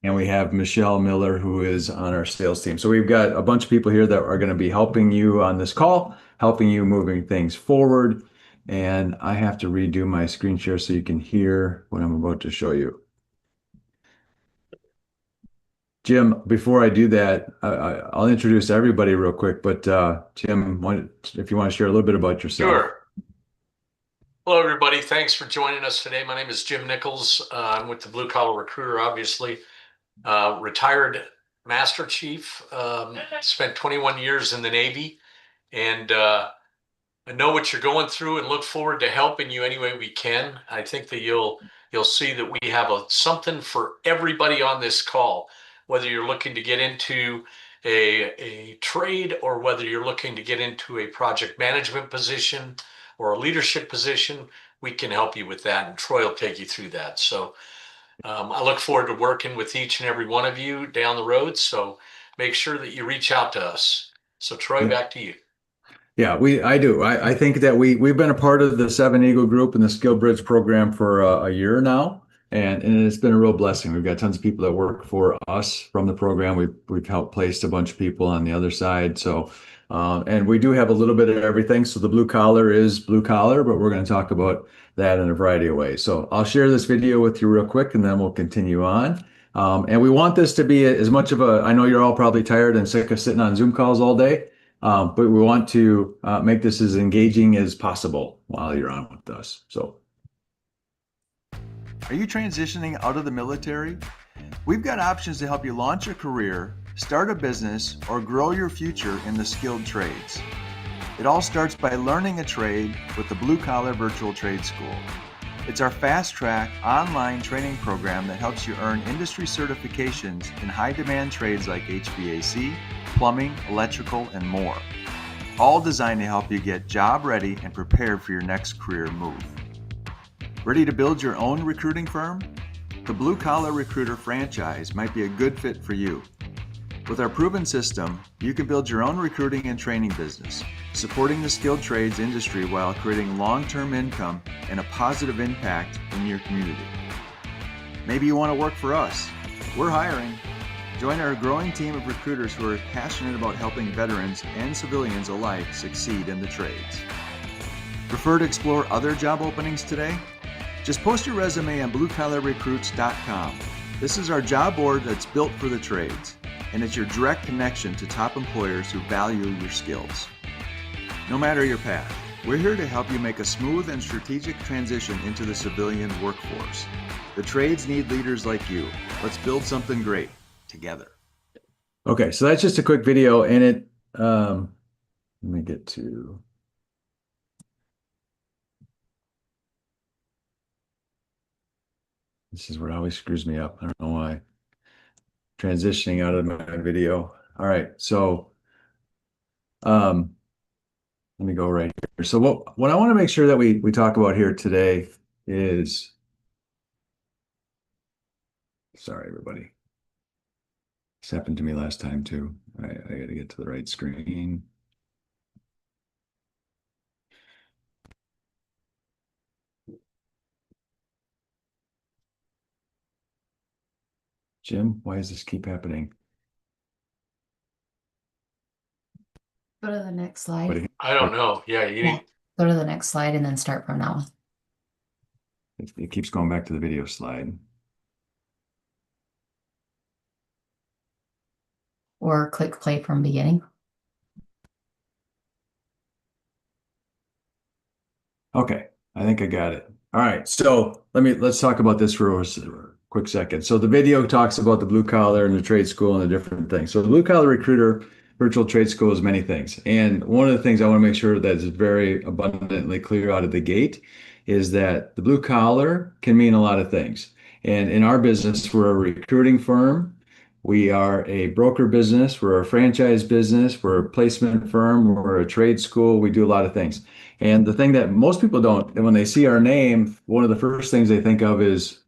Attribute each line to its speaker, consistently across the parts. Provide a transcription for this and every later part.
Speaker 1: and we have Michelle Miller, who is on our sales team. So we've got a bunch of people here that are going to be helping you on this call, helping you moving things forward. And I have to redo my screen share so you can hear what I'm about to show you. Jim, before I do that, I'll introduce everybody real quick. But Jim, if you want to share a little bit about yourself.
Speaker 2: Sure. Hello, everybody. Thanks for joining us today. My name is Jim Nichols. I'm with the Blue Collar Recruiter, obviously. Retired Master Chief, spent 21 years in the Navy, and I know what you're going through and look forward to helping you any way we can. I think that you'll see that we have something for everybody on this call, whether you're looking to get into a trade or whether you're looking to get into a project management position or a leadership position. We can help you with that, and Troy will take you through that. So I look forward to working with each and every one of you down the road. So make sure that you reach out to us. So Troy,
Speaker 1: Yeah.
Speaker 2: back to you.
Speaker 1: Yeah, I do. I think that we've been a part of the Seven Eagle Group and the Skill Bridge program for a year now, and it's been a real blessing. We've got tons of people that work for us from the program. We've helped place a bunch of people on the other side. So, and we do have a little bit of everything. So the blue collar is blue collar, but we're going to talk about that in a variety of ways. So I'll share this video with you real quick, and then we'll continue on. And we want this to be as much of a. I know you're all probably tired and sick of sitting on Zoom calls all day. But we want to make this as engaging as possible while you're on with us. So, are you transitioning out of the military? We've got options to help you launch a career, start a business, or grow your future in the skilled trades. It all starts by learning a trade with the Blue Collar Virtual Trade School. It's our fast-track online training program that helps you earn industry certifications in high-demand trades like HVAC, plumbing, electrical, and more. All designed to help you get job ready and prepared for your next career move. Ready to build your own recruiting firm? The Blue Collar Recruiter franchise might be a good fit for you. With our proven system, you can build your own recruiting and training business, supporting the skilled trades industry while creating long-term income and a positive impact in your community. Maybe you want to work for us. We're hiring. Join our growing team of recruiters who are passionate about helping veterans and civilians alike succeed in the trades. Prefer to explore other job openings today? Just post your resume on bluecollarrecruits.com. This is our job board that's built for the trades, and it's your direct connection to top employers who value your skills. No matter your path, we're here to help you make a smooth and strategic transition into the civilian workforce. The trades need leaders like you. Let's build something great together. Okay, so that's just a quick video, and let me get to. This is what always screws me up. I don't know why. Transitioning out of my video. All right, so let me go right here. So what I want to make sure that we talk about here today is, sorry everybody. This happened to me last time too. I got to get to the right screen. Jim, why does this keep happening?
Speaker 3: Go to the next slide.
Speaker 2: I don't know. Yeah,
Speaker 3: Go to the next slide and then start from now.
Speaker 1: It keeps going back to the video slide.
Speaker 3: Or click play from beginning.
Speaker 1: Okay, I think I got it. All right, so let's talk about this for a quick second. So the video talks about the blue collar and the trade school and the different things. So the blue collar recruiter virtual trade school is many things. And one of the things I want to make sure that is very abundantly clear out of the gate is that the blue collar can mean a lot of things. And in our business, we're a recruiting firm. We are a broker business. We're a franchise business. We're a placement firm. We're a trade school. We do a lot of things. And the thing that most people don't, and when they see our name, one of the first things they think of is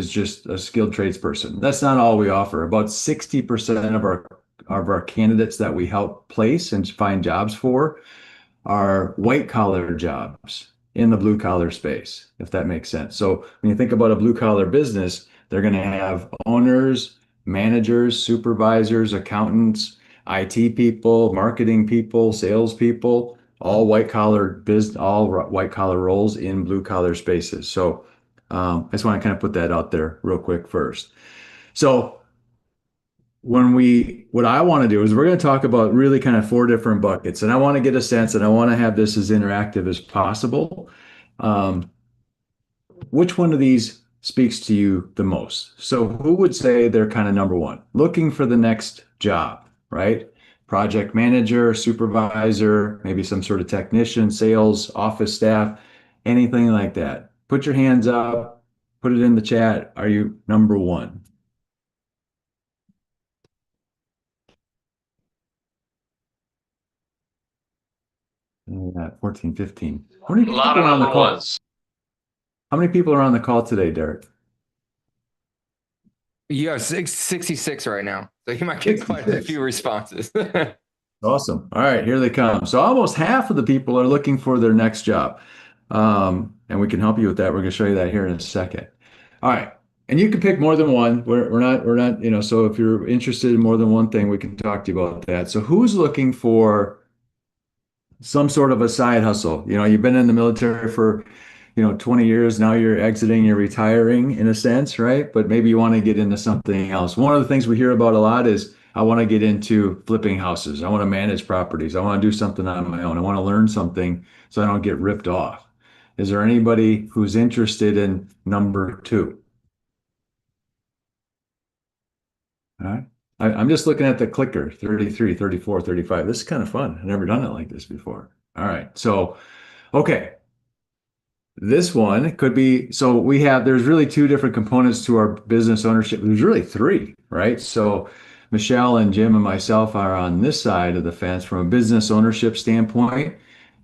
Speaker 1: just a skilled tradesperson. That's not all we offer. About 60% of our candidates that we help place and find jobs for are white collar jobs in the blue collar space, if that makes sense. So when you think about a blue collar business, They're going to have owners, managers, supervisors, accountants, IT people, marketing people, sales people, all white collar roles in blue collar spaces. So I just want to kind of put that out there real quick first. So what I want to do is we're going to talk about really kind of four different buckets, and I want to get a sense, and I want to have this as interactive as possible. Um, which one of these speaks to you the most? So who would say they're kind of number one, looking for the next job, right? Project manager, supervisor, maybe some sort of technician, sales, office staff, anything like that. Put your hands up, put it in the chat. Are you number one? Yeah, 14, 15. How many
Speaker 2: A
Speaker 1: people
Speaker 2: lot of
Speaker 1: are on the
Speaker 2: number
Speaker 1: call?
Speaker 2: ones.
Speaker 1: How many people are on the call today, Derek?
Speaker 4: You have 66 right now, so you might get quite a
Speaker 1: 66.
Speaker 4: few responses.
Speaker 1: Awesome. All right, here they come. So almost half of the people are looking for their next job. And we can help you with that. We're going to show you that here in a second. All right. And you can pick more than one. We're not, so if you're interested in more than one thing, we can talk to you about that. So who's looking for some sort of a side hustle? You've been in the military for 20 years. Now you're exiting, you're retiring in a sense, right? But maybe you want to get into something else. One of the things we hear about a lot is I want to get into flipping houses. I want to manage properties. I want to do something on my own. I want to learn something so I don't get ripped off. Is there anybody who's interested in number two? All right. I'm just looking at the clicker, 33, 34, 35. This is kind of fun. I've never done it like this before. All right. So, okay. This one could be, so there's really two different components to our business ownership. There's really three, right? So Michelle and Jim and myself are on this side of the fence from a business ownership standpoint.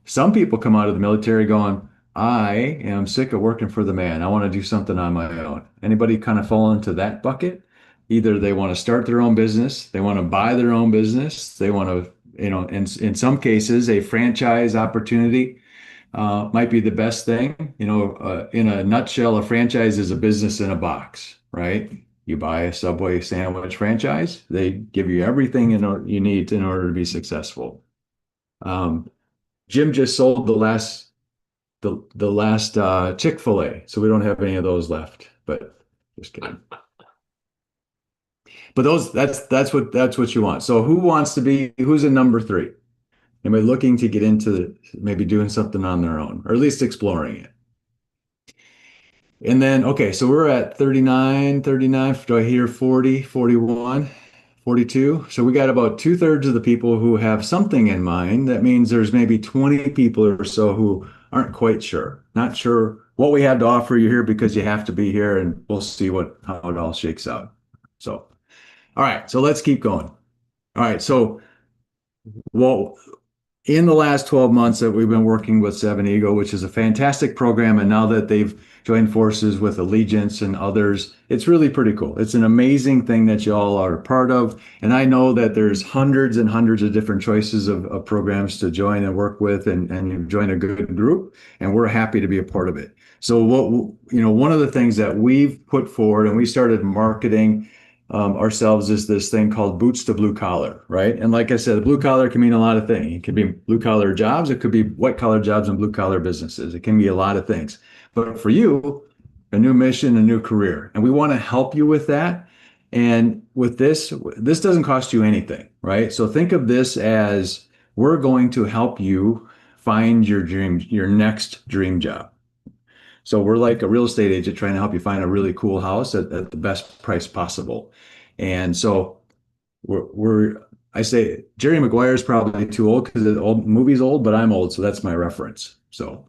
Speaker 1: Some people come out of the military going, I am sick of working for the man. I want to do something on my own. Anybody kind of fall into that bucket? Either they want to start their own business, they want to buy their own business, they want to, in some cases, a franchise opportunity might be the best thing. In a nutshell, a franchise is a business in a box, right? You buy a Subway sandwich franchise, they give you everything you need in order to be successful. Jim just sold the last Chick-fil-A, so we don't have any of those left. But just kidding. But that's what you want. So who's in number three? Anybody looking to get into maybe doing something on their own, or at least exploring it? And then, okay, so we're at 39. Do I hear 40, 41, 42? So we got about 2/3 of the people who have something in mind. That means there's maybe 20 people or so who aren't quite sure, not sure what we have to offer you here because you have to be here, and we'll see how it all shakes out. So, all right, so let's keep going. All right, so in the last 12 months that we've been working with Seven Eagle, which is a fantastic program, and now that they've joined forces with Allegiance and others, it's really pretty cool. It's an amazing thing that you all are a part of. And I know that there's hundreds and hundreds of different choices of programs to join and work with, and you've joined a good group, and we're happy to be a part of it. So one of the things that we've put forward, and we started marketing ourselves, is this thing called Boots to Blue Collar, right? And like I said, blue collar can mean a lot of things. It could be blue collar jobs. It could be white collar jobs and blue collar businesses. It can be a lot of things. But for you, a new mission, a new career. And we want to help you with that. And with this doesn't cost you anything, right? So think of this as we're going to help you find your next dream job. So we're like a real estate agent trying to help you find a really cool house at the best price possible. And so I say Jerry Maguire is probably too old because the old movie's old, but I'm old, so that's my reference. So,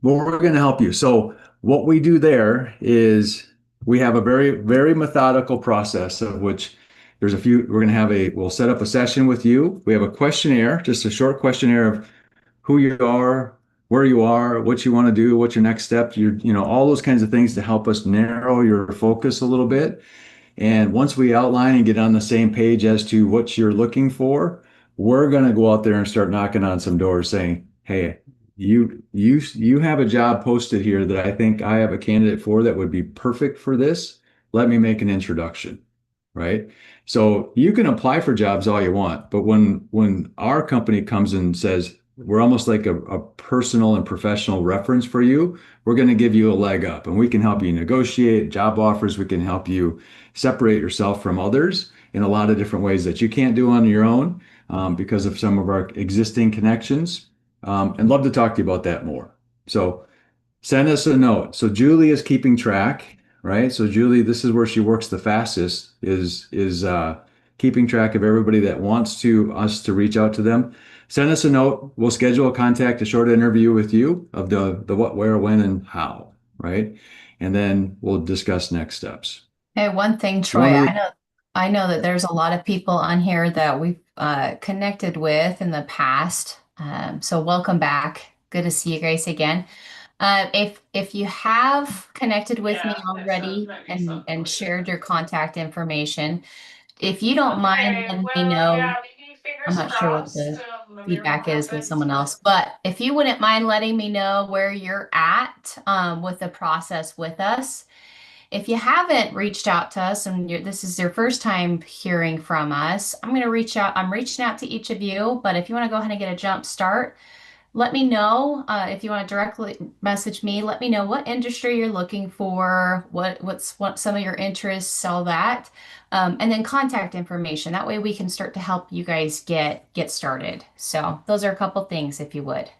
Speaker 1: but we're going to help you. So what we do there is we have a very, very methodical process of which there's a few. We'll set up a session with you. We have a questionnaire, just a short questionnaire of who you are, where you are, what you want to do, what's your next step, all those kinds of things to help us narrow your focus a little bit. And once we outline and get on the same page as to what you're looking for, we're going to go out there and start knocking on some doors saying, hey,
Speaker 5: you have a job posted here that I think I have a candidate for that would be perfect for this. Let me make an introduction, right? So you can apply for jobs all you want, but when our company comes and says we're almost like a personal and professional reference for you, we're going to give you a leg up, and we can help you negotiate job offers. We can help you separate yourself from others in a lot of different ways that you can't do on your own, because of some of our existing connections. And love to talk to you about that more. So send us a note. So Julie is keeping track, right? So Julie, this is where she works the fastest, is keeping track of everybody that wants us to reach out to them. Send us a note. We'll schedule a contact, a short interview with you of the what, where, when, and how, right? And then we'll discuss next steps.
Speaker 3: Hey, one thing, Troy, I know that there's a lot of people on here that we've connected with in the past. So welcome back. Good to see you guys again. If you have connected with me already and shared your contact information, if you don't mind letting me know, I'm not sure what the feedback is with someone else, but if you wouldn't mind letting me know where you're at with the process with us. If you haven't reached out to us and this is your first time hearing from us, I'm going to reach out. I'm reaching out to each of you, but if you want to go ahead and get a jump start, let me know. If you want to directly message me, let me know what industry you're looking for, what some of your interests, all that, and then contact information. That way we can start to help you guys get started. So those are a couple things, if you would.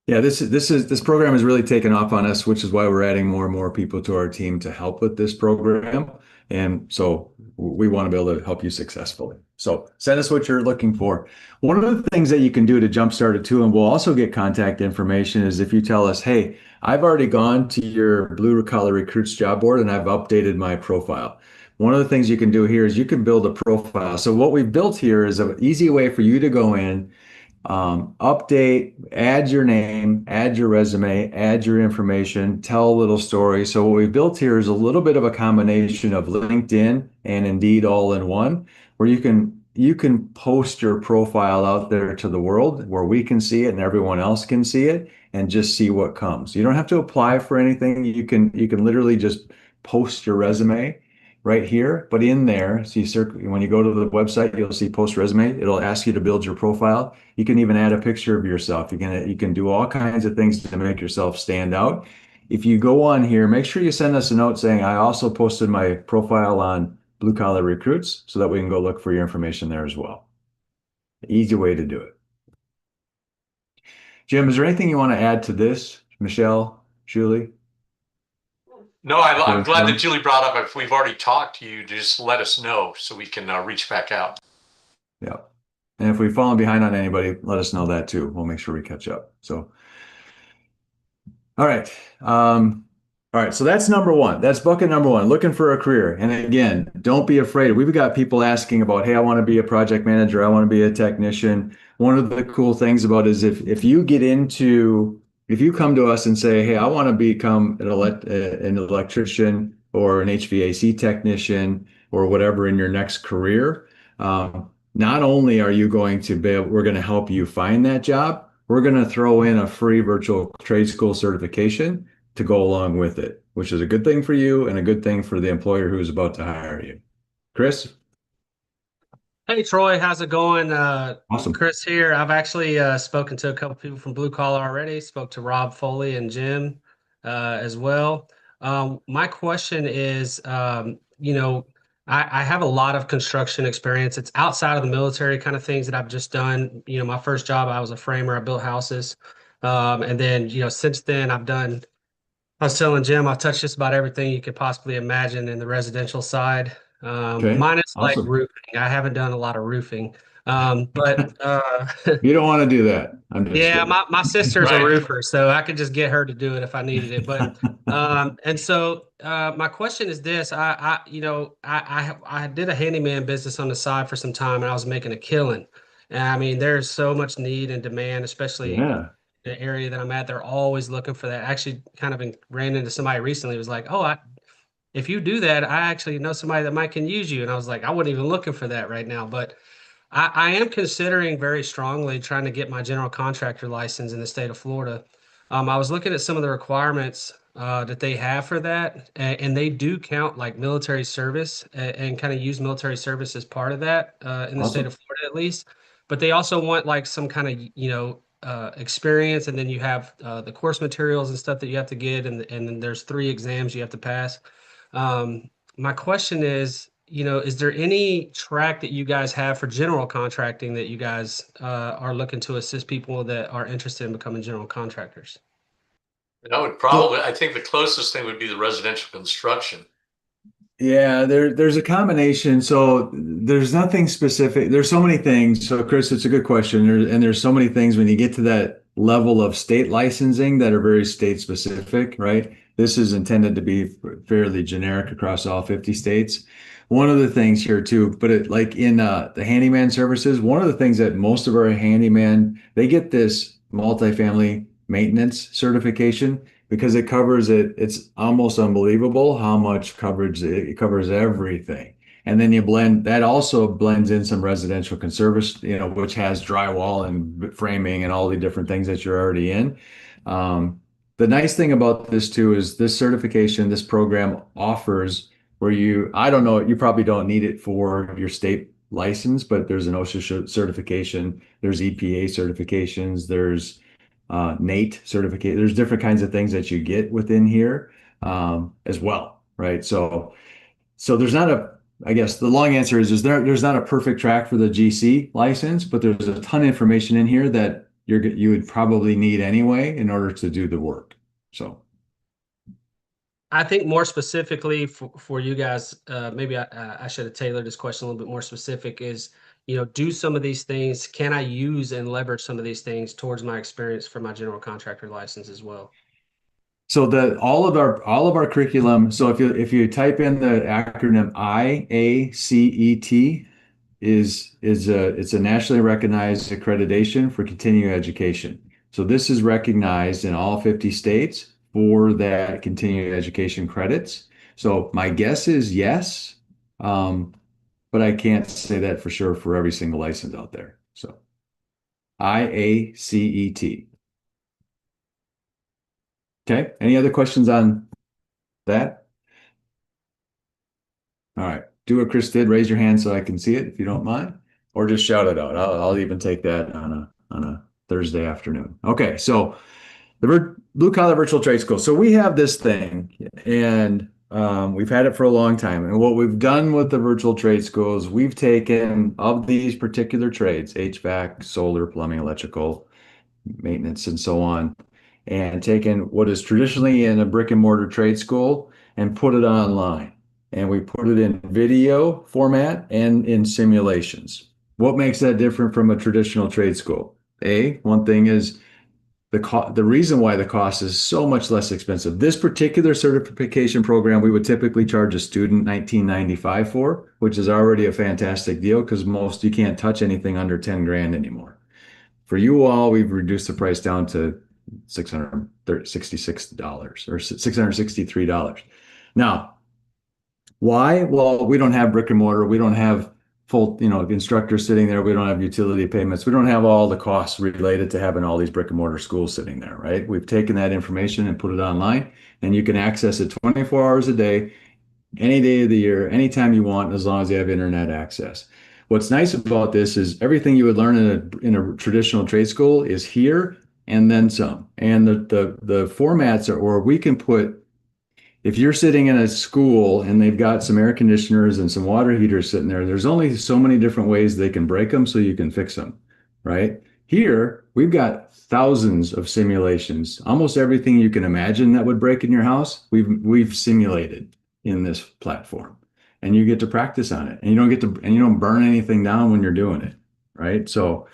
Speaker 5: Yeah, this program has really taken off on us, which is why we're adding more and more people to our team to help with this program. And so we want to be able to help you successfully. So send us what you're looking for. One of the things that you can do to jumpstart it too, and we'll also get contact information, is if you tell us, hey, I've already gone to your Blue Collar Recruits job board and I've updated my profile. One of the things you can do here is you can build a profile. So what we've built here is an easy way for you to go in, update, add your name, add your resume, add your information, tell a little story. So what we built here is a little bit of a combination of LinkedIn and Indeed all in one, where you can post your profile out there to the world where we can see it and everyone else can see it and just see what comes. You don't have to apply for anything. You can literally just post your resume right here, but in there, so when you go to the website, you'll see post resume. It'll ask you to build your profile. You can even add a picture of yourself. You can do all kinds of things to make yourself stand out. If you go on here, make sure you send us a note saying, I also posted my profile on Blue Collar Recruits, so that we can go look for your information there as well. Easy way to do it. Jim, is there anything you want to add to this? Michelle, Julie?
Speaker 2: No, I'm glad that Julie brought up, if we've already talked to you, just let us know so we can reach back out.
Speaker 5: Yeah. And if we've fallen behind on anybody, let us know that too. We'll make sure we catch up. So, all right. All right. So that's number one. That's bucket number one, looking for a career. And again, don't be afraid. We've got people asking about, hey, I want to be a project manager. I want to be a technician. One of the cool things about it is if you come to us and say, hey, I want to become an electrician or an HVAC technician or whatever in your next career, not only are you going to we're going to help you find that job, we're going to throw in a free virtual trade school certification to go along with it, which is a good thing for you and a good thing for the employer who's about to hire you. Chris?
Speaker 6: Hey Troy, how's it going?
Speaker 5: Awesome.
Speaker 6: Chris here. I've actually spoken to a couple people from Blue Collar already. Spoke to Rob Foley and Jim as well. My question is, I have a lot of construction experience. It's outside of the military kind of things that I've just done. My first job, I was a framer. I built houses. And then, since then I was telling Jim, I've touched just about everything you could possibly imagine in the residential side.
Speaker 5: Okay.
Speaker 6: Mine is like
Speaker 5: Awesome.
Speaker 6: roofing. I haven't done a lot of roofing. But
Speaker 5: You don't want to do that. I'm just
Speaker 6: yeah,
Speaker 5: kidding.
Speaker 6: my sister's a
Speaker 2: Right.
Speaker 6: roofer, so I could just get her to do it if I needed it. But and so my question is this: I did a handyman business on the side for some time, and I was making a killing. And I mean, there's so much need and demand, especially
Speaker 5: Yeah.
Speaker 6: the area that I'm at. They're always looking for that. Actually, kind of ran into somebody recently who was like, "Oh, if you do that, I actually know somebody that might can use you." And I was like, "I wasn't even looking for that right now." But I am considering very strongly trying to get my general contractor license in the state of Florida. I was looking at some of the requirements that they have for that, and they do count like military service and kind of use military service as part of that in the state
Speaker 5: Awesome.
Speaker 6: of Florida at least. But they also want like some kind of, experience, and then you have the course materials and stuff that you have to get, and then there's 3 exams you have to pass. My question is, is there any track that you guys have for general contracting that you guys are looking to assist people that are interested in becoming general contractors?
Speaker 2: I think the closest thing would be the residential construction.
Speaker 5: Yeah, there's a combination. So there's nothing specific. There's so many things. So Chris, it's a good question. There's so many things when you get to that level of state licensing that are very state specific, right? This is intended to be fairly generic across all 50 states. One of the things here too, but like in the handyman services, one of the things that most of our handyman, they get this multifamily maintenance certification because it covers it. It's almost unbelievable how much coverage it covers everything. And then you blend that also blends in some residential conservice, which has drywall and framing and all the different things that you're already in. The nice thing about this too is this certification, this program offers where I don't know, you probably don't need it for your state license, but there's an OSHA certification, there's EPA certifications, there's NATE certificate. There's different kinds of things that you get within here as well, right? So there's not I guess the long answer is there's not a perfect track for the GC license, but there's a ton of information in here that you would probably need anyway in order to do the work. So
Speaker 6: I think more specifically for you guys, maybe I should have tailored this question a little bit more specific is, do some of these things, can I use and leverage some of these things towards my experience for my general contractor license as well?
Speaker 5: So all of our curriculum. So if you type in the acronym IACET it's a nationally recognized accreditation for continuing education. So this is recognized in all 50 states for that continuing education credits. So my guess is yes, but I can't say that for sure for every single license out there. So IACET. Okay. Any other questions on that? All right. Do what Chris did. Raise your hand so I can see it if you don't mind, or just shout it out. I'll even take that on a Thursday afternoon. Okay. So the Blue Collar Virtual Trade School. So we have this thing, and we've had it for a long time. And what we've done with the virtual trade schools, we've taken of these particular trades, HVAC, solar, plumbing, electrical, maintenance, and so on, and taken what is traditionally in a brick and mortar trade school and put it online. And we put it in video format and in simulations. What makes that different from a traditional trade school? One thing is the reason why the cost is so much less expensive. This particular certification program, we would typically charge a student $19.95 for, which is already a fantastic deal because you can't touch anything under 10 grand anymore. For you all, we've reduced the price down to $666 or $663. Now, why? Well, we don't have brick and mortar. We don't have full, instructors sitting there. We don't have utility payments. We don't have all the costs related to having all these brick and mortar schools sitting there, right? We've taken that information and put it online, and you can access it 24 hours a day, any day of the year, anytime you want, as long as you have internet access. What's nice about this is everything you would learn in a traditional trade school is here and then some. And the formats or we can put, if you're sitting in a school and they've got some air conditioners and some water heaters sitting there, there's only so many different ways they can break them so you can fix them, right? Here, we've got thousands of simulations. Almost everything you can imagine that would break in your house, we've simulated in this platform. And you get to practice on it. And you don't burn anything down when you're doing it, right? So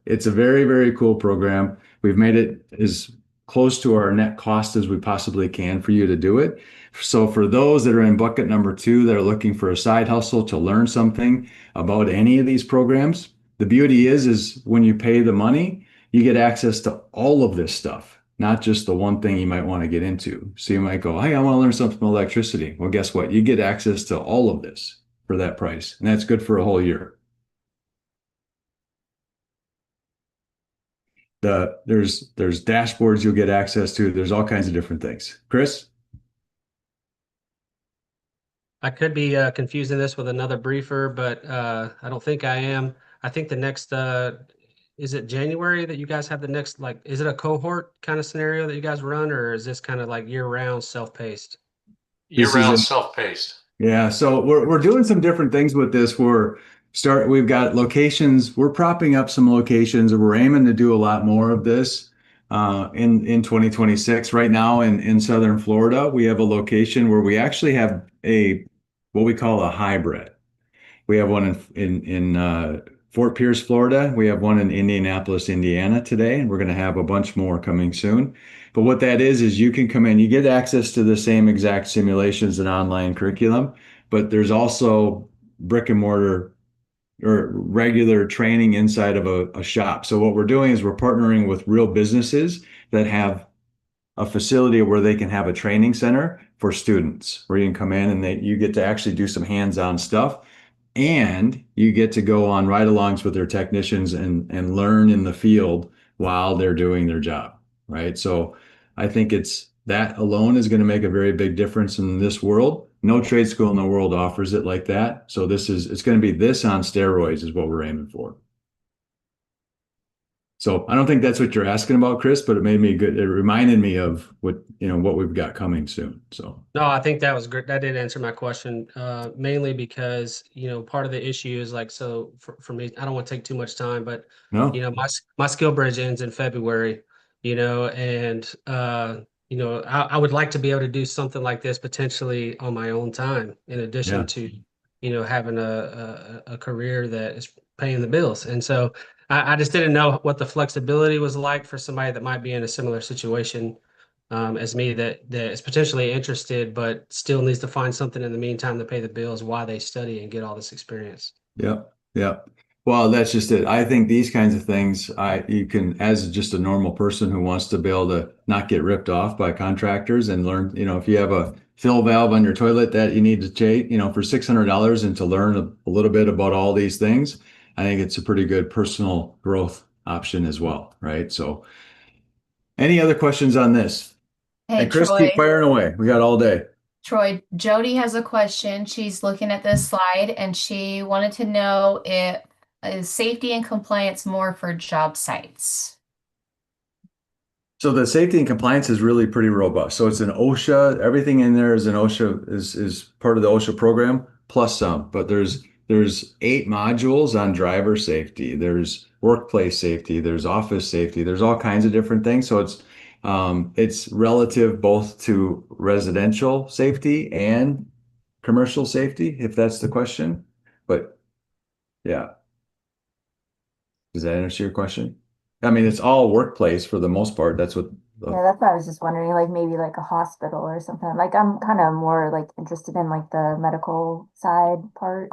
Speaker 5: it's a very, very cool program. We've made it as close to our net cost as we possibly can for you to do it. So for those that are in bucket number 2 that are looking for a side hustle to learn something about any of these programs, the beauty is when you pay the money, you get access to all of this stuff, not just the one thing you might want to get into. So you might go, hey, I want to learn something about electricity. Well, guess what? You get access to all of this for that price. And that's good for a whole year. there's dashboards you'll get access to. There's all kinds of different things. Chris?
Speaker 6: I could be confusing this with another briefer, but I don't think I am. I think the next is it January that you guys have the next, like, is it a cohort kind of scenario that you guys run, or is this kind of like year-round self-paced?
Speaker 5: This is
Speaker 2: Year-round self-paced.
Speaker 5: Yeah, so we're doing some different things with this. We've got locations, we're propping up some locations, and we're aiming to do a lot more of this in 2026. Right now in Southern Florida, we have a location where we actually have a what we call a hybrid. We have one in Fort Pierce, Florida. We have one in Indianapolis, Indiana today, and we're going to have a bunch more coming soon. But what that is you can come in, you get access to the same exact simulations and online curriculum, but there's also brick and mortar or regular training inside of a shop. So what we're doing is we're partnering with real businesses that have a facility where they can have a training center for students, where you can come in and you get to actually do some hands-on stuff. And you get to go on ride-alongs with their technicians and learn in the field while they're doing their job, right? So I think it's that alone is going to make a very big difference in this world. No trade school in the world offers it like that. So it's going to be this on steroids is what we're aiming for. So I don't think that's what you're asking about, Chris, but it reminded me of what we've got coming soon. So
Speaker 6: No, I think that was great. That did answer my question, mainly because, part of the issue is like, so for me, I don't want to take too much time, but,
Speaker 5: no,
Speaker 6: my skill bridge ends in February, and, I would like to be able to do something like this potentially on my own time, in addition
Speaker 5: yeah,
Speaker 6: to, having a career that is paying the bills. And so I just didn't know what the flexibility was like for somebody that might be in a similar situation as me that is potentially interested, but still needs to find something in the meantime to pay the bills while they study and get all this experience.
Speaker 5: Yep. Yep. Well, that's just it. I think these kinds of things, you can, as just a normal person who wants to be able to not get ripped off by contractors and learn, if you have a fill valve on your toilet that you need to change, for $600 and to learn a little bit about all these things, I think it's a pretty good personal growth option as well, right? So, any other questions on this?
Speaker 3: Hey,
Speaker 5: And Chris,
Speaker 3: Troy.
Speaker 5: keep firing away. We got all day.
Speaker 3: Troy, Jody has a question. She's looking at this slide and she wanted to know if is safety and compliance more for job sites?
Speaker 5: So the safety and compliance is really pretty robust. So it's an OSHA, everything in there is an OSHA is part of the OSHA program plus some, but there's 8 modules on driver safety. There's workplace safety, there's office safety, there's all kinds of different things. So it's relative both to residential safety and commercial safety, if that's the question. But yeah. Does that answer your question? I mean, it's all workplace for the most part. That's what.
Speaker 7: Yeah, that's what I was just wondering, like maybe like a hospital or something. Like I'm kind of more like interested in like the medical side part.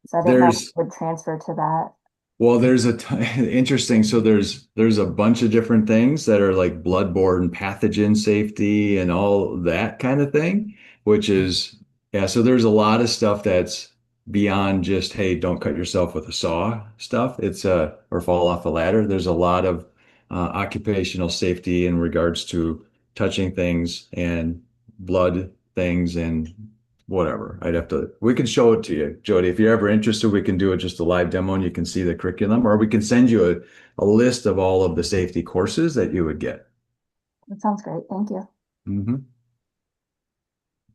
Speaker 7: So I didn't know if it would transfer to that.
Speaker 5: Well, there's interesting. So there's a bunch of different things that are like bloodborne pathogen safety and all that kind of thing, which is, yeah. So there's a lot of stuff that's beyond just, hey, don't cut yourself with a saw stuff. It's or fall off a ladder. There's a lot of occupational safety in regards to touching things and blood things and whatever. We can show it to you, Jody. If you're ever interested, we can do it just a live demo and you can see the curriculum, or we can send you a list of all of the safety courses that you would get.
Speaker 7: That sounds great. Thank you.
Speaker 5: Mm-hmm.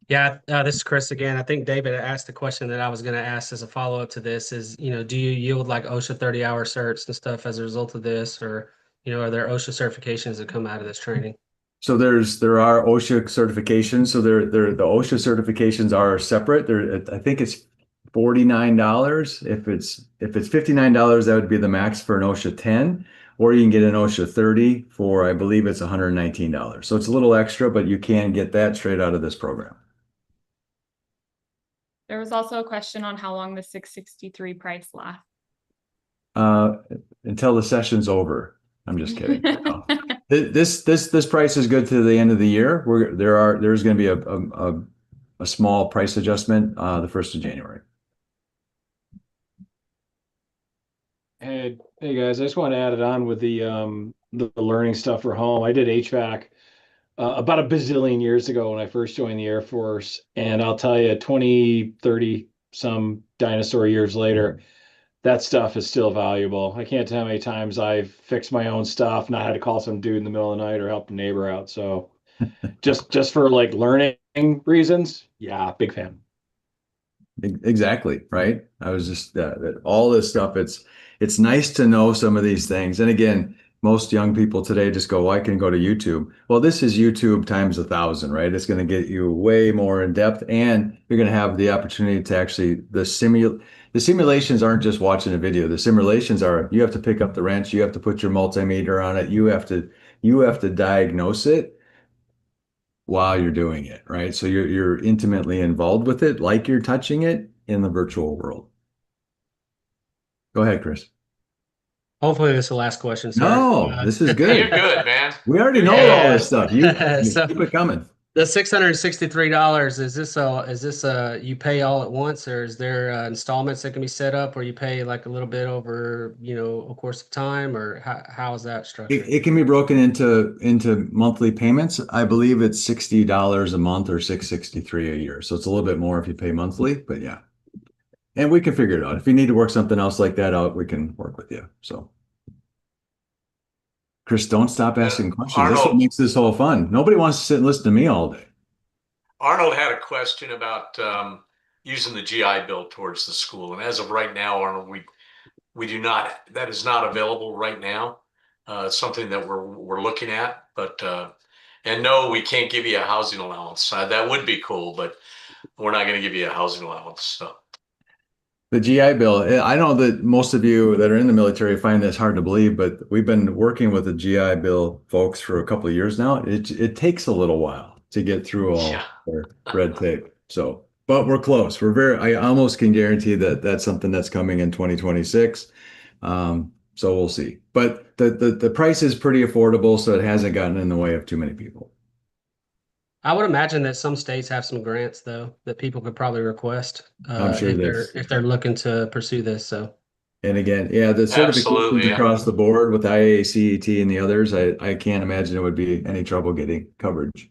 Speaker 6: Yeah, this is Chris again. I think David asked the question that I was going to ask as a follow-up to this is, do you yield like OSHA 30-hour certs and stuff as a result of this, or, are there OSHA certifications that come out of this training?
Speaker 5: So there are OSHA certifications. So the OSHA certifications are separate. I think it's $49. If it's $59, that would be the max for an OSHA 10, or you can get an OSHA 30 for, I believe it's $119. So it's a little extra, but you can get that straight out of this program.
Speaker 8: There was also a question on how long the 663 price lasts.
Speaker 5: Until the session's over. I'm just kidding. No. This price is good to the end of the year. There's going to be a small price adjustment the 1st of January.
Speaker 9: Hey guys, I just want to add it on with the the learning stuff for home. I did HVAC about a bazillion years ago when I first joined the Air Force. And I'll tell you, 20, 30 some dinosaur years later, that stuff is still valuable. I can't tell how many times I've fixed my own stuff, not had to call some dude in the middle of the night or help a neighbor out. So just for like learning reasons, yeah, big fan.
Speaker 5: Exactly, right? I was just all this stuff. It's nice to know some of these things. And again, most young people today just go, well, I can go to YouTube. Well, this is YouTube times 1,000, right? It's going to get you way more in depth, and you're going to have the opportunity to actually the simulations aren't just watching a video. The simulations are you have to pick up the wrench, you have to put your multimeter on it, you have to diagnose it while you're doing it, right? So you're intimately involved with it, like you're touching it in the virtual world. Go ahead, Chris.
Speaker 6: Hopefully this is the last question, sir.
Speaker 5: No, this is
Speaker 2: You're
Speaker 5: good.
Speaker 2: good, man.
Speaker 5: We already
Speaker 2: You're
Speaker 5: know
Speaker 2: good.
Speaker 5: all this stuff. You
Speaker 6: So-
Speaker 5: keep it coming.
Speaker 6: The $663, is this you pay all at once, or is there installments that can be set up where you pay like a little bit over, a course of time, or how is that structured?
Speaker 5: It can be broken into monthly payments. I believe it's $60 a month or $663 a year. So it's a little bit more if you pay monthly, but yeah. And we can figure it out. If you need to work something else like that out, we can work with you. So Chris, don't stop asking questions. That's what
Speaker 2: Arnold.
Speaker 5: makes this whole fun. Nobody wants to sit and listen to me all day.
Speaker 2: Arnold had a question about using the GI Bill towards the school. And as of right now, Arnold, we do not, that is not available right now. It's something that we're looking at, but and no, we can't give you a housing allowance. That would be cool, but we're not going to give you a housing allowance. So.
Speaker 5: The GI Bill, I know that most of you that are in the military find this hard to believe, but we've been working with the GI Bill folks for a couple of years now. It takes a little while to get through all their red tape. So, but we're close. I almost can guarantee that that's something that's coming in 2026. So we'll see. But the price is pretty affordable, so it hasn't gotten in the way of too many people.
Speaker 6: I would imagine that some states have some grants though that people could probably request
Speaker 5: I'm sure
Speaker 6: if they're looking to pursue this. So,
Speaker 5: and again, yeah, the
Speaker 2: Absolutely,
Speaker 5: certifications
Speaker 2: yeah.
Speaker 5: across the board with IAA, CET, and the others, I can't imagine it would be any trouble getting coverage.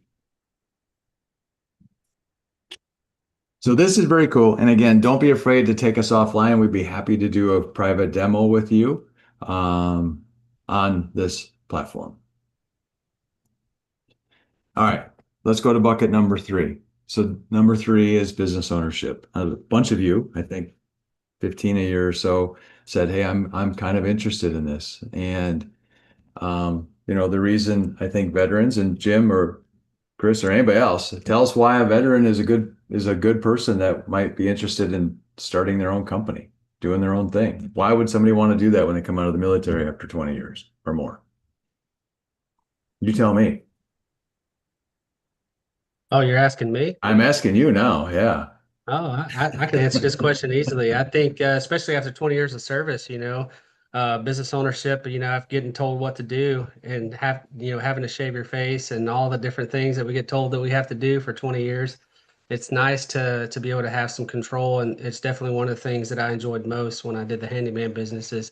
Speaker 5: So this is very cool. And again, don't be afraid to take us offline. We'd be happy to do a private demo with you on this platform. All right, let's go to bucket number 3. So number 3 is business ownership. A bunch of you, I think 15 a year or so, said, hey, I'm kind of interested in this. And the reason I think veterans, and Jim or Chris or anybody else, tell us why a veteran is a good person that might be interested in starting their own company, doing their own thing. Why would somebody want to do that when they come out of the military after 20 years or more? You tell me.
Speaker 6: oh, you're asking me?
Speaker 5: I'm asking you now. Yeah.
Speaker 6: Oh, I can answer this question easily. I think, especially after 20 years of service, business ownership, I've getting told what to do and having to shave your face and all the different things that we get told that we have to do for 20 years. It's nice to be able to have some control. And it's definitely one of the things that I enjoyed most when I did the handyman business is,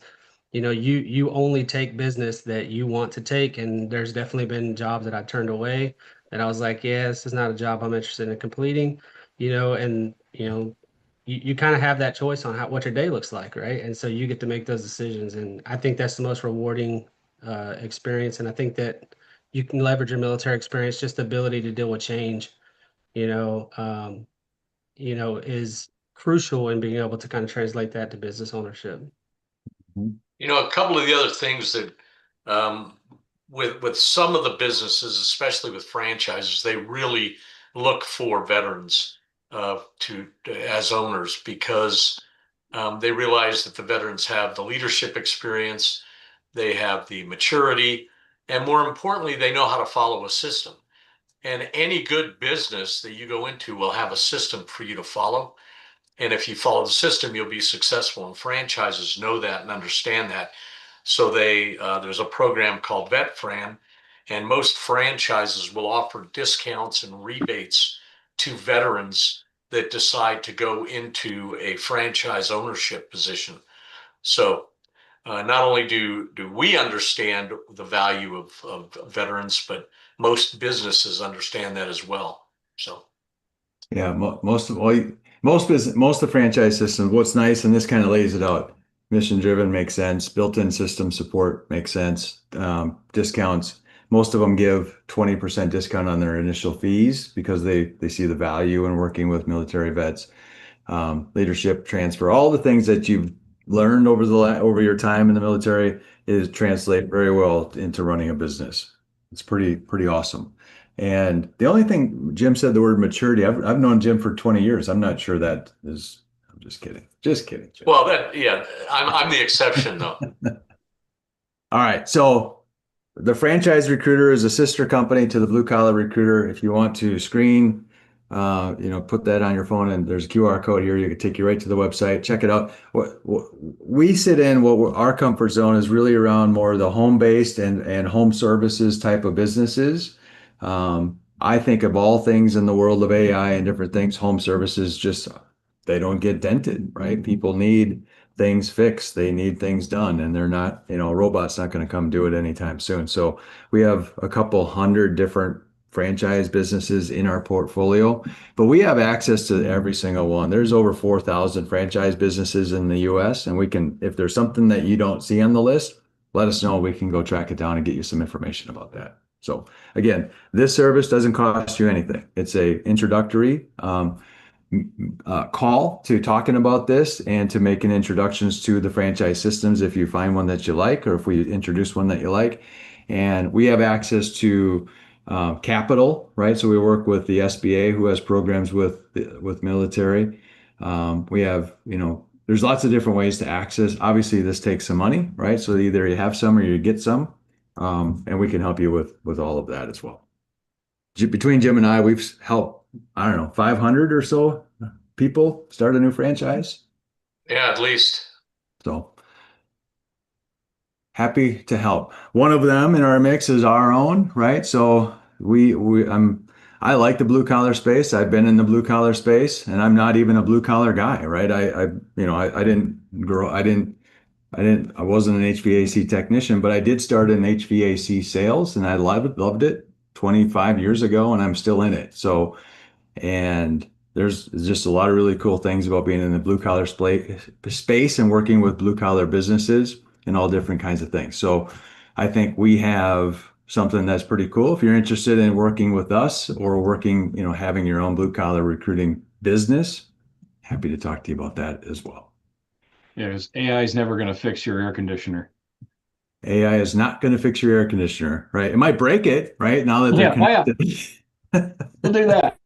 Speaker 6: you only take business that you want to take. And there's definitely been jobs that I turned away that I was like, yeah, this is not a job I'm interested in completing, and you kind of have that choice on what your day looks like, right? And so you get to make those decisions. And I think that's the most rewarding experience. And I think that you can leverage your military experience, just the ability to deal with change, you know, um, is crucial in being able to kind of translate that to business ownership.
Speaker 2: A couple of the other things that with some of the businesses, especially with franchises, they really look for veterans as owners because they realize that the veterans have the leadership experience, they have the maturity, and more importantly, they know how to follow a system. And any good business that you go into will have a system for you to follow. And if you follow the system, you'll be successful. And franchises know that and understand that. So there's a program called VetFran, and most franchises will offer discounts and rebates to veterans that decide to go into a franchise ownership position. So not only do we understand the value of veterans, but most businesses understand that as well. So.
Speaker 5: Yeah, most of the franchise systems, what's nice, and this kind of lays it out. Mission driven makes sense. Built-in system support makes sense. Discounts. Most of them give 20% discount on their initial fees because they see the value in working with military vets. Leadership transfer, all the things that you've learned over your time in the military is translate very well into running a business. It's pretty awesome. And the only thing Jim said the word maturity. I've known Jim for 20 years. I'm not sure that is. I'm just kidding. Just kidding, Jim.
Speaker 2: Well, I'm the exception though.
Speaker 5: All right. So the franchise recruiter is a sister company to the blue collar recruiter. If you want to screen, put that on your phone, and there's a QR code here. You can take you right to the website. Check it out. What we sit in, our comfort zone is really around more the home based and home services type of businesses. I think of all things in the world of AI and different things, home services just they don't get dented, right? People need things fixed. They need things done, and they're not, a robot's not going to come do it anytime soon. So we have a couple hundred different franchise businesses in our portfolio, but we have access to every single one. There's over 4,000 franchise businesses in the US, and we can, if there's something that you don't see on the list, let us know. We can go track it down and get you some information about that. So again, this service doesn't cost you anything. It's a introductory call to talking about this and to making introductions to the franchise systems if you find one that you like, or if we introduce one that you like. And we have access to capital, right? So we work with the SBA, who has programs with military. We have, there's lots of different ways to access. Obviously, this takes some money, right? So either you have some or you get some, and we can help you with all of that as well. Between Jim and I, we've helped, I don't know, 500 or so people start a new franchise.
Speaker 2: Yeah, at least.
Speaker 5: So happy to help. One of them in our mix is our own, right? So I like the blue collar space. I've been in the blue collar space, and I'm not even a blue collar guy, right? I wasn't an HVAC technician, but I did start in HVAC sales, and I loved it 25 years ago, and I'm still in it. So, and there's just a lot of really cool things about being in the blue collar space and working with blue collar businesses and all different kinds of things. So I think we have something that's pretty cool. If you're interested in working with us or working, having your own blue collar recruiting business, happy to talk to you about that as well.
Speaker 9: Yeah, because AI is never going to fix your air conditioner.
Speaker 5: AI is not going to fix your air conditioner, right? It might break it, right? Now that they're connected.
Speaker 9: We'll do that.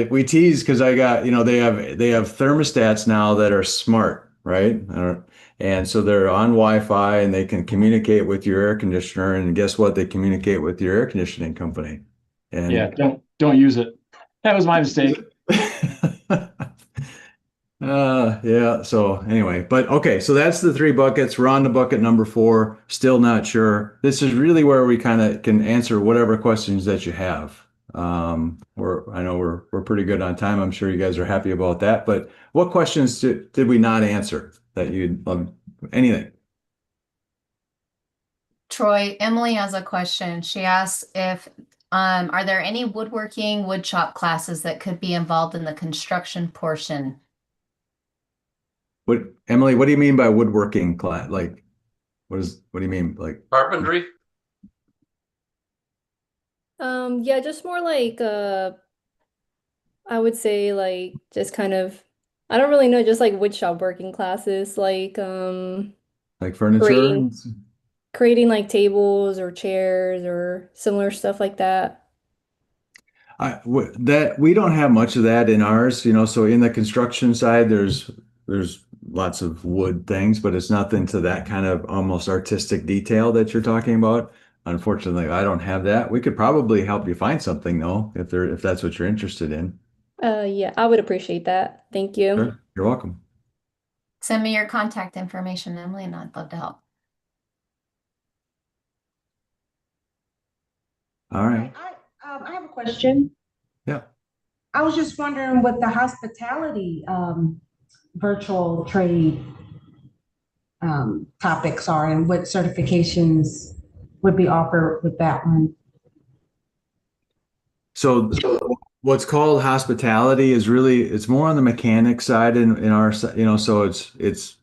Speaker 5: We tease because I got, they have thermostats now that are smart, right? And so they're on Wi-Fi and they can communicate with your air conditioner. And guess what? They communicate with your air conditioning company. And
Speaker 9: yeah, don't use it. That was my mistake.
Speaker 5: Yeah. So anyway, but okay. So that's the three buckets. We're on to bucket number 4. Still not sure. This is really where we kind of can answer whatever questions that you have. I know we're pretty good on time. I'm sure you guys are happy about that. But what questions did we not answer that you'd love? Anything?
Speaker 3: Troy, Emily has a question. She asks if are there any woodworking, wood shop classes that could be involved in the construction portion?
Speaker 5: Emily, what do you mean by woodworking class? Like, what do you mean? Like
Speaker 2: Carpentry?
Speaker 10: Yeah, just more like I would say like just kind of I don't really know, just like wood shop working classes, like
Speaker 5: furniture?
Speaker 10: creating like tables or chairs or similar stuff like that.
Speaker 5: That we don't have much of that in ours, so in the construction side, there's lots of wood things, but it's nothing to that kind of almost artistic detail that you're talking about. Unfortunately, I don't have that. We could probably help you find something though, if that's what you're interested in.
Speaker 10: Yeah, I would appreciate that. Thank you.
Speaker 5: Sure. You're welcome.
Speaker 3: Send me your contact information, Emily, and I'd love to help.
Speaker 5: All right.
Speaker 11: I have a question.
Speaker 5: Yeah.
Speaker 11: I was just wondering with the hospitality virtual trade, topics are and what certifications would be offered with that one.
Speaker 1: So what's called hospitality is really, it's more on the mechanic side in our, so it's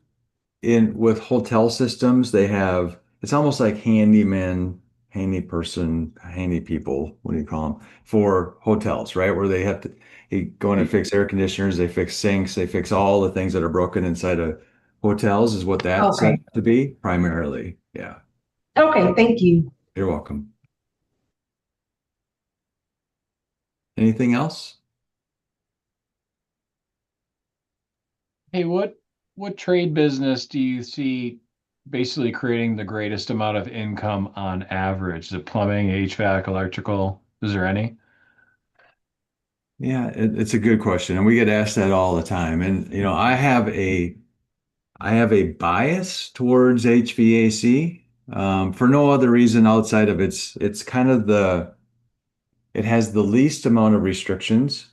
Speaker 1: in with hotel systems, they have, it's almost like handyman, handy person, handy people, what do you call them, for hotels, right? Where they have to go in and fix air conditioners, they fix sinks, they fix all the things that are broken inside of hotels is what that's set
Speaker 11: Okay.
Speaker 1: to be primarily. Yeah.
Speaker 11: Okay, thank you.
Speaker 1: You're welcome. Anything else?
Speaker 9: Hey, what trade business do you see basically creating the greatest amount of income on average? Is it plumbing, HVAC, electrical? Is there any?
Speaker 1: Yeah, it's a good question, and we get asked that all the time. And I have a bias towards HVAC for no other reason outside of it's kind of it has the least amount of restrictions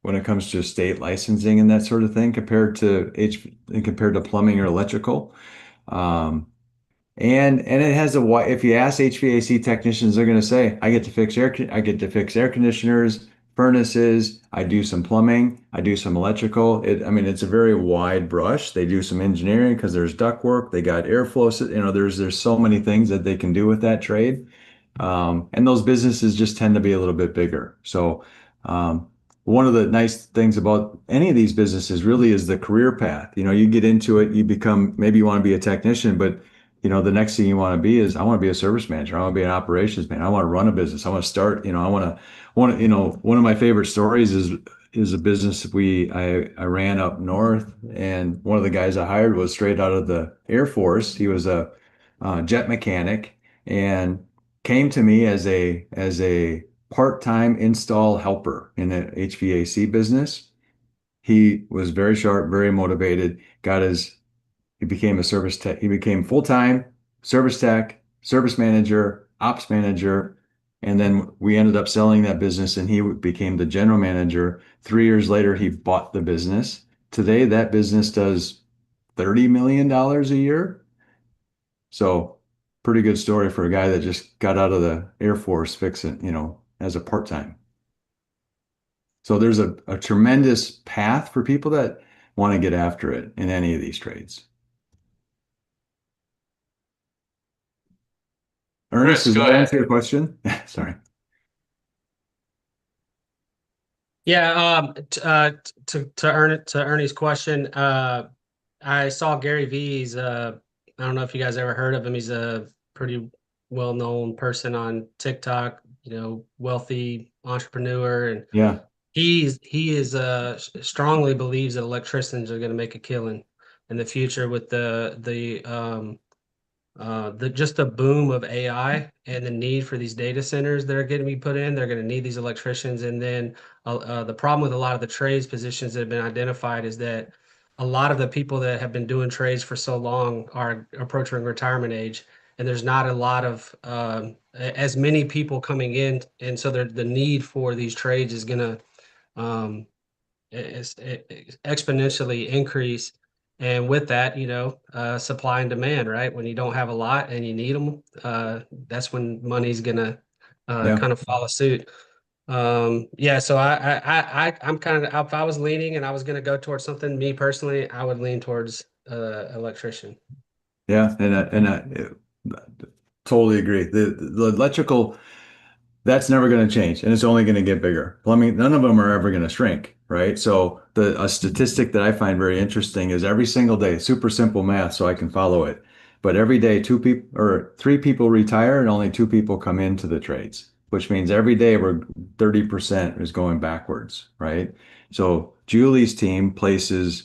Speaker 1: when it comes to state licensing and that sort of thing compared to plumbing or electrical. Um, and it has if you ask HVAC technicians, they're going to say, I get to fix air conditioners, furnaces, I do some plumbing, I do some electrical. I mean, it's a very wide brush. They do some engineering because there's duct work, they got airflow, there's so many things that they can do with that trade. And those businesses just tend to be a little bit bigger. So, one of the nice things about any of these businesses really is the career path. You get into it, maybe you want to be a technician, but the next thing you want to be is, I want to be a service manager. I want to be an operations man. I want to run a business. I want to start, one of my favorite stories is a business I ran up north, and one of the guys I hired was straight out of the Air Force. He was a jet mechanic and came to me as a part-time install helper in the HVAC business. He was very sharp, very motivated, he became a service tech. He became full-time service tech, service manager, ops manager. And then we ended up selling that business and he became the general manager. 3 years later, he bought the business. Today, that business does $30 million a year. So pretty good story for a guy that just got out of the Air Force fixing, as a part-time. So there's a tremendous path for people that want to get after it in any of these trades. Ernest, does that answer your question? Sorry.
Speaker 6: Yeah, to Ernie's question, I saw Gary V's. I don't know if you guys ever heard of him. He's a pretty well-known person on TikTok. Wealthy entrepreneur, and
Speaker 1: Yeah.
Speaker 6: he is strongly believes that electricians are going to make a killing in the future with just the boom of AI and the need for these data centers that are getting to be put in. They're going to need these electricians. And then the problem with a lot of the trades positions that have been identified is that a lot of the people that have been doing trades for so long are approaching retirement age, and there's not a lot of as many people coming in. And so the need for these trades is going to exponentially increase. And with that, supply and demand, right? When you don't have a lot and you need them, that's when money's gonna kind of follow suit. Yeah. So I'm kind of, if I was leaning and I was gonna go towards something, me personally, I would lean towards electrician.
Speaker 1: Yeah, and I totally agree. The electrical, that's never going to change, and it's only going to get bigger. Plumbing, none of them are ever going to shrink, right? So a statistic that I find very interesting is every single day, super simple math, so I can follow it. But every day, 3 people retire, and only 2 people come into the trades, which means every day we're 30% is going backwards, right? So Julie's team places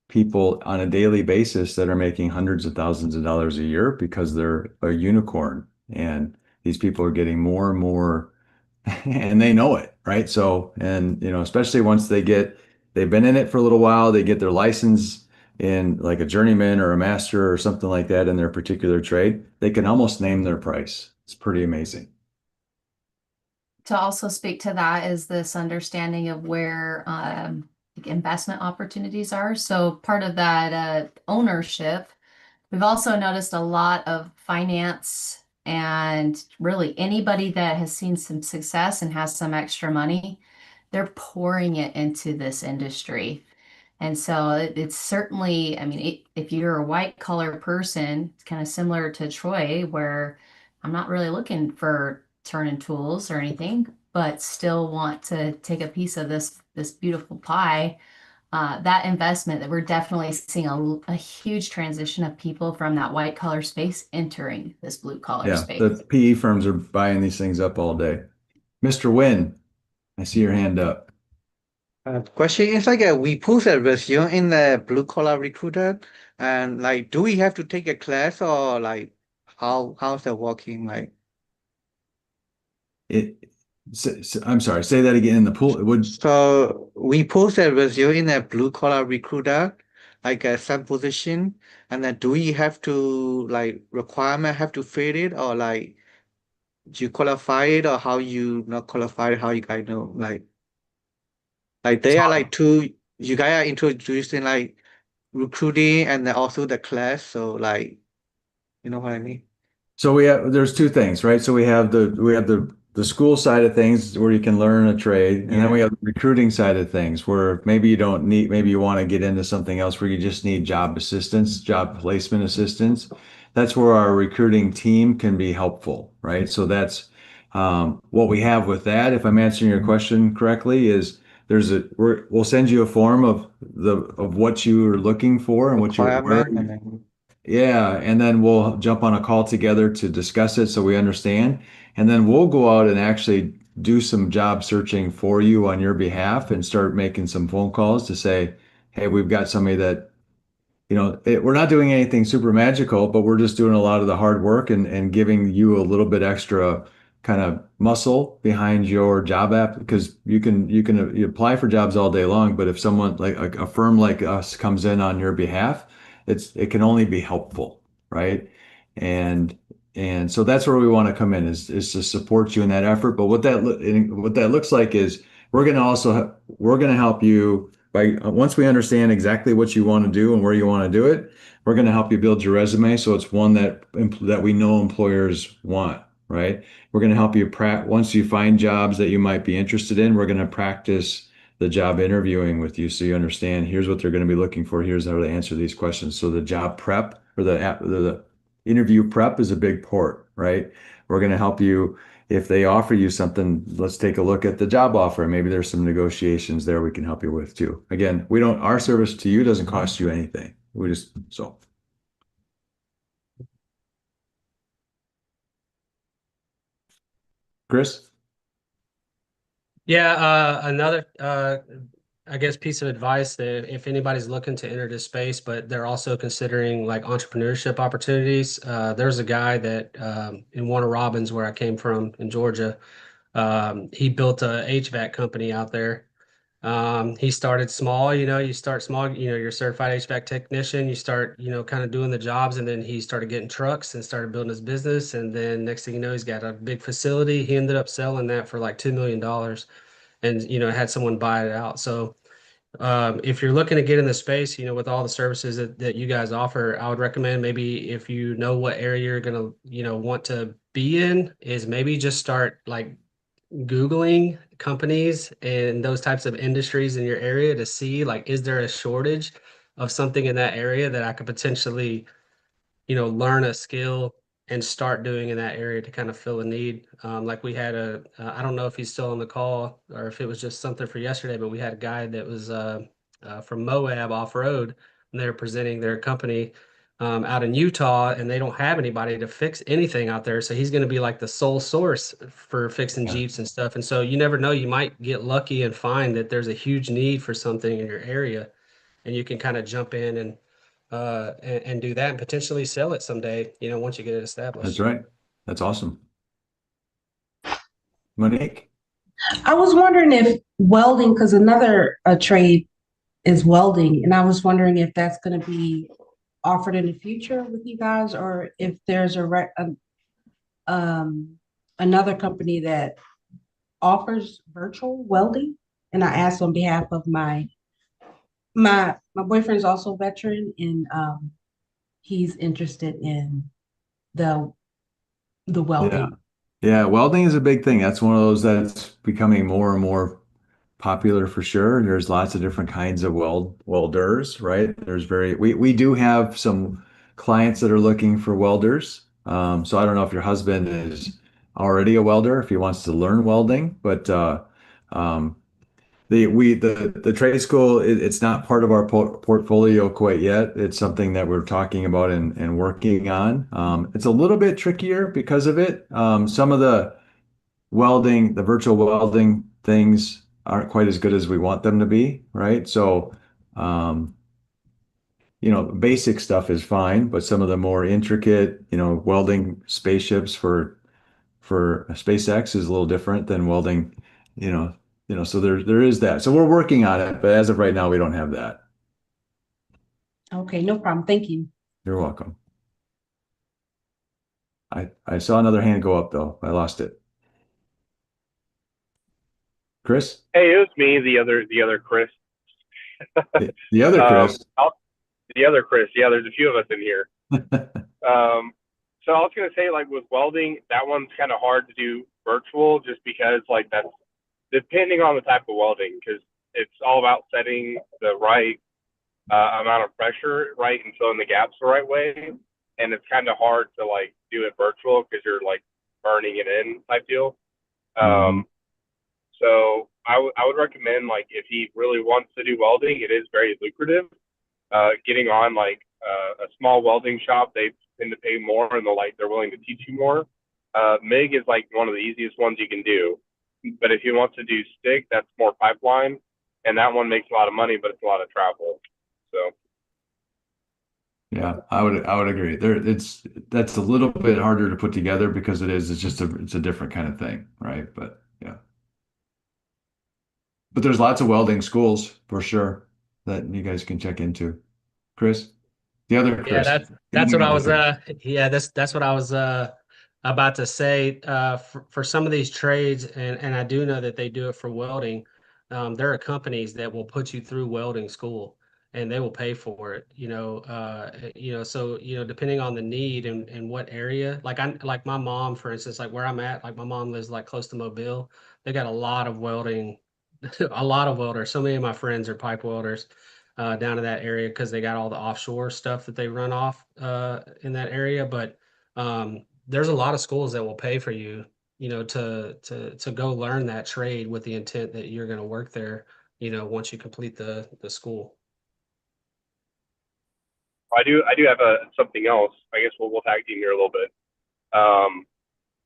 Speaker 1: people on a daily basis that are making hundreds of thousands of dollars a year because they're a unicorn, and these people are getting more and more and they know it, right? So, and especially once they've been in it for a little while, they get their license in like a journeyman or a master or something like that in their particular trade, they can almost name their price. It's pretty amazing.
Speaker 3: To also speak to that is this understanding of where investment opportunities are. So part of that ownership, we've also noticed a lot of finance and really anybody that has seen some success and has some extra money, they're pouring it into this industry. And so it's certainly, I mean, if you're a white collar person, it's kind of similar to Troy, where I'm not really looking for turning tools or anything, but still want to take a piece of this beautiful pie. That investment that we're definitely seeing a huge transition of people from that white collar space entering this blue collar
Speaker 5: Yeah,
Speaker 3: space.
Speaker 5: the PE firms are buying these things up all day. Mr. Wynn, I see your hand up.
Speaker 12: Question is like we post a resume in the blue collar recruiter, and like, do we have to take a class or like how's that working? Like,
Speaker 5: I'm sorry, say that again. In the pool, it would.
Speaker 12: so we post a resume in a blue collar recruiter, like some position, and then do we have to like requirement have to fit it or like do you qualify it or how you not qualified? How you guys know like they are like two. You guys are introducing like recruiting and then also the class. So like, you know what I mean?
Speaker 5: So there's two things, right? So we have the school side of things where you can learn a trade, and then we have the recruiting side of things where maybe you don't need, maybe you want to get into something else where you just need job assistance, job placement assistance. That's where our recruiting team can be helpful, right? So that's what we have with that. If I'm answering your question correctly, is we'll send you a form of what you are looking for and what you're where
Speaker 12: Requirement and then
Speaker 5: yeah, and then we'll jump on a call together to discuss it so we understand. And then we'll go out and actually do some job searching for you on your behalf and start making some phone calls to say, hey, we've got somebody that we're not doing anything super magical, but we're just doing a lot of the hard work and giving you a little bit extra kind of muscle behind your job app because you apply for jobs all day long, but if someone like a firm like us comes in on your behalf, it can only be helpful, right? And and so that's where we want to come in is to support you in that effort. But what that looks like is we're going to help you by once we understand exactly what you want to do and where you want to do it, we're going to help you build your resume so it's one that we know employers want, right? We're going to help you once you find jobs that you might be interested in, we're going to practice the job interviewing with you so you understand here's what they're going to be looking for, here's how to answer these questions. So the job prep or the interview prep is a big part, right? We're going to help you if they offer you something, let's take a look at the job offer. Maybe there's some negotiations there we can help you with too. Again, our service to you doesn't cost you anything. Chris?
Speaker 6: Yeah, another I guess piece of advice that if anybody's looking to enter this space, but they're also considering like entrepreneurship opportunities, there's a guy that in Warner Robins, where I came from in Georgia, he built a HVAC company out there. He started small, you start small, you're a certified HVAC technician, you start, kind of doing the jobs, and then he started getting trucks and started building his business. And then next thing you know, he's got a big facility. He ended up selling that for like $2 million and, had someone buy it out. So if you're looking to get in the space, with all the services that you guys offer, I would recommend maybe if you know what area you're going to, want to be in, is maybe just start like Googling companies and those types of industries in your area to see like, is there a shortage of something in that area that I could potentially, learn a skill and start doing in that area to kind of fill a need. Like we had I don't know if he's still on the call or if it was just something for yesterday, but we had a guy that was from Moab off-road, and they're presenting their company out in Utah, and they don't have anybody to fix anything out there. So he's going to be like the sole source for fixing Jeeps and stuff. And so you never know, you might get lucky and find that there's a huge need for something in your area, and you can kind of jump in and do that and potentially sell it someday, once you get it established.
Speaker 5: That's right. That's awesome. Monique?
Speaker 11: I was wondering if welding, because another trade is welding, and I was wondering if that's going to be offered in the future with you guys, or if there's another company that offers virtual welding. And I asked on behalf of my my boyfriend's also a veteran, and he's interested in the
Speaker 5: Yeah.
Speaker 11: welding.
Speaker 5: Yeah, welding is a big thing. That's one of those that's becoming more and more popular for sure. There's lots of different kinds of welders, right? We do have some clients that are looking for welders. So I don't know if your husband is already a welder, if he wants to learn welding, but um, the trade school, it's not part of our portfolio quite yet. It's something that we're talking about and working on. It's a little bit trickier because of it. Some of the virtual welding things aren't quite as good as we want them to be, right? So, um, basic stuff is fine, but some of the more intricate, welding spaceships for SpaceX is a little different than welding, you know, so there is that. So we're working on it, but as of right now, we don't have that.
Speaker 11: Okay, no problem. Thank you.
Speaker 5: You're welcome. I saw another hand go up though. I lost it. Chris?
Speaker 13: Hey, it was me, the other Chris.
Speaker 5: The other Chris.
Speaker 13: The other Chris. Yeah, there's a few of us in here. So I was gonna say, like with welding, that one's kind of hard to do virtual, just because like that's depending on the type of welding, because it's all about setting the right amount of pressure, right, and filling the gaps the right way. And it's kind of hard to like do it virtual because you're like burning it in type deal. So I would recommend, like, if he really wants to do welding, it is very lucrative. Getting on like a small welding shop, they tend to pay more, and they're willing to teach you more. MIG is like one of the easiest ones you can do, but if he wants to do stick, that's more pipeline, and that one makes a lot of money, but it's a lot of travel. So
Speaker 5: Yeah, I would agree. That's a little bit harder to put together because it's a different kind of thing, right? But yeah. But there's lots of welding schools for sure that you guys can check into. Chris? The other
Speaker 6: Yeah,
Speaker 5: Chris.
Speaker 6: that's what I was
Speaker 5: Chris.
Speaker 6: that's what I was about to say. For some of these trades, and I do know that they do it for welding. There are companies that will put you through welding school, and they will pay for it. So depending on the need and what area, like my mom, for instance, like where I'm at, like my mom lives like close to Mobile. They got a lot of welding, a lot of welders. So many of my friends are pipe welders down in that area because they got all the offshore stuff that they run off in that area. But there's a lot of schools that will pay for you, to go learn that trade with the intent that you're going to work there, once you complete the school.
Speaker 13: I do have something else. I guess we'll tag team here a little bit.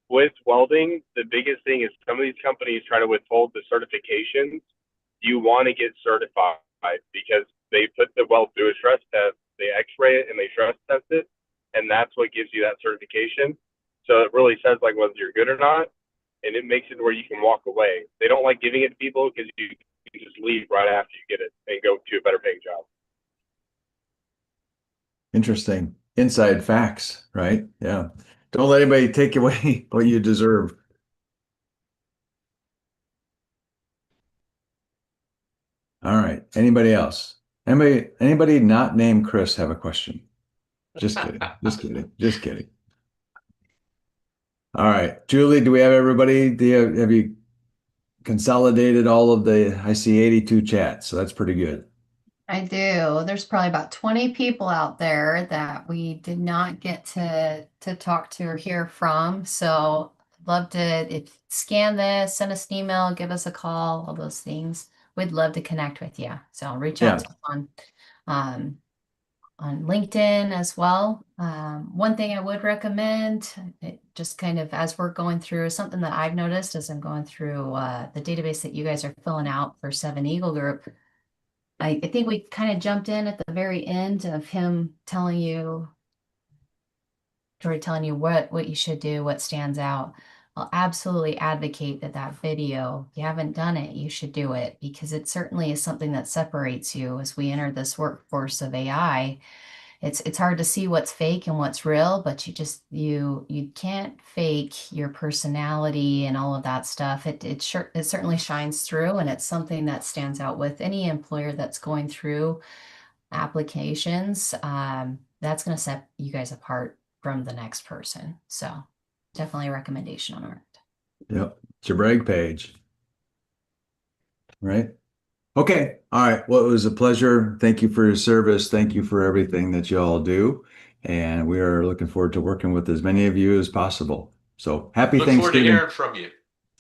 Speaker 13: With welding, the biggest thing is some of these companies try to withhold the certifications. You want to get certified because they put the weld through a stress test, they x-ray it and they stress test it, and that's what gives you that certification. So it really says like whether you're good or not, and it makes it where you can walk away. They don't like giving it to people because you can just leave right after you get it and go to a better paying job.
Speaker 5: Interesting. Inside facts, right? Yeah. Don't let anybody take away what you deserve. All right. Anybody else? Anybody not named Chris have a question? Just kidding. Just kidding. Just kidding. All right. Julie, do we have everybody? Have you consolidated all of I see 82 chats, so that's pretty good.
Speaker 3: I do. There's probably about 20 people out there that we did not get to talk to or hear from. So I'd love to scan this, send us an email, give us a call, all those things. We'd love to connect with you. So reach out to us on LinkedIn as well. One thing I would recommend, just kind of as we're going through, something that I've noticed as I'm going through the database that you guys are filling out for Seven Eagle Group. I think we kind of jumped in at the very end of him telling you what you should do, what stands out. I'll absolutely advocate that video, if you haven't done it, you should do it, because it certainly is something that separates you as we enter this workforce of AI. it's hard to see what's fake and what's real, but you can't fake your personality and all of that stuff. It certainly shines through, and it's something that stands out with any employer that's going through applications. That's going to set you guys apart from the next person. So definitely a recommendation on our end.
Speaker 5: Yep. It's your brag page. Right. Okay. All right. Well, it was a pleasure. Thank you for your service. Thank you for everything that you all do. And we are looking forward to working with as many of you as possible. So happy
Speaker 2: Look forward to
Speaker 5: Thanksgiving.
Speaker 2: hearing from you.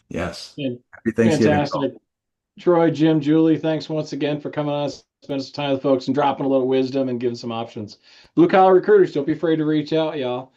Speaker 5: Yes.
Speaker 9: Yeah,
Speaker 5: Happy Thanksgiving.
Speaker 9: fantastic. Troy, Jim, Julie, thanks once again for coming on, spending some time with folks and dropping a little wisdom and giving some options. Blue Collar Recruiters, don't be afraid to reach out, y'all.